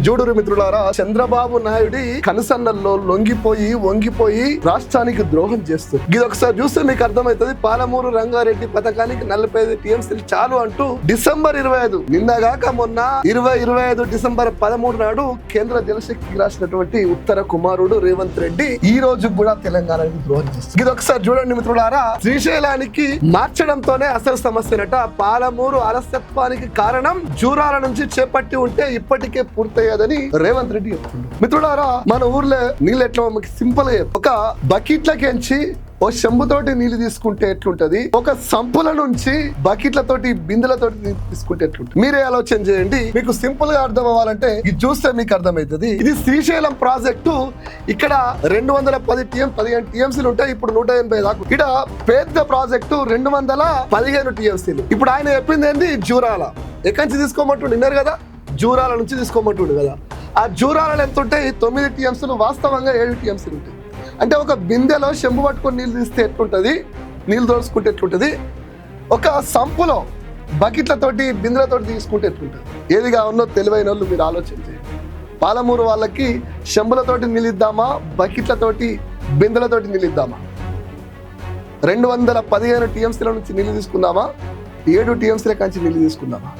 జూడురు మిత్రులారా, చంద్రబాబు నాయుడి కనుసన్నల్లో లొంగిపోయి వంగిపోయి రాష్ట్రానికి ద్రోహం చేస్తుంది. ఇది ఒకసారి చూస్తే మీకు అర్థమవుతుంది. పాలమూరు రంగారెడ్డి పథకానికి 45 టీఎంసీలు చాలు అంటూ డిసెంబర్ 25 నిన్నగాక మొన్న 2025 డిసెంబర్ 13 నాడు కేంద్ర జలశక్తికి రాసినటువంటి ఉత్తర కుమారుడు రేవంత్ రెడ్డి ఈ రోజు కూడా తెలంగాణకి ద్రోహం చేస్తుంది. ఇది ఒకసారి చూడండి మిత్రులారా, శ్రీశైలానికి మార్చడంతోనే అసలు సమస్యనట. పాలమూరు అలసత్వానికి కారణం జూరాల నుంచి చేపట్టి ఉంటే ఇప్పటికే పూర్తయ్యేదని రేవంత్ రెడ్డి చెప్తున్నాడు. మిత్రులారా, మన ఊర్లో నీళ్ళు ఎట్లా సింపుల్ గా ఒక బకెట్లకెంచి ఓ చెంబుతోటి నీళ్లు తీసుకుంటే ఎట్లుంటది, ఒక సంపుల నుంచి బకెట్లతోటి బిందెలతోటి తీసుకుంటే ఎట్లుంటది. మీరే ఆలోచన చేయండి. మీకు సింపుల్ గా అర్థం అవ్వాలంటే ఇది చూస్తే మీకు అర్థమవుతుంది. ఇది శ్రీశైలం ప్రాజెక్టు. ఇక్కడ 215 టీఎంసీలు ఉంటాయి, ఇప్పుడు 180 దాకా. ఇక్కడ పెద్ద ప్రాజెక్టు 215 టీఎంసీలు. ఇప్పుడు ఆయన చెప్పింది ఏంది, జూరాల ఎక్కడి నుంచి తీసుకోమంటుండు విన్నారు కదా, జూరాల నుంచి తీసుకోమంటుండు కదా. ఆ జూరాలలో ఎంత ఉంటాయి, 9 టీఎంసీలు, వాస్తవంగా 7 టీఎంసీలు ఉంటాయి. అంటే ఒక బిందెలో చెంబు పట్టుకొని నీళ్ళు తీస్తే ఎట్లుంటుంది, నీళ్ళు దోసుకుంటే ఎట్లుంటుంది, ఒక సంపులో బకెట్లతోటి బిందెలతోటి తీసుకుంటే ఎట్లుంటుంది. ఏదిగా ఉన్నో తెలివైన వాళ్ళు మీరు ఆలోచించండి. పాలమూరు వాళ్ళకి చెంబులతోటి నీళ్ళు ఇద్దామా, బకెట్లతోటి బిందెలతోటి నీళ్ళు ఇద్దామా? 215 టీఎంసీల నుంచి నీళ్ళు తీసుకుందామా, 7 టీఎంసీల కంచి నీళ్ళు తీసుకుందామా?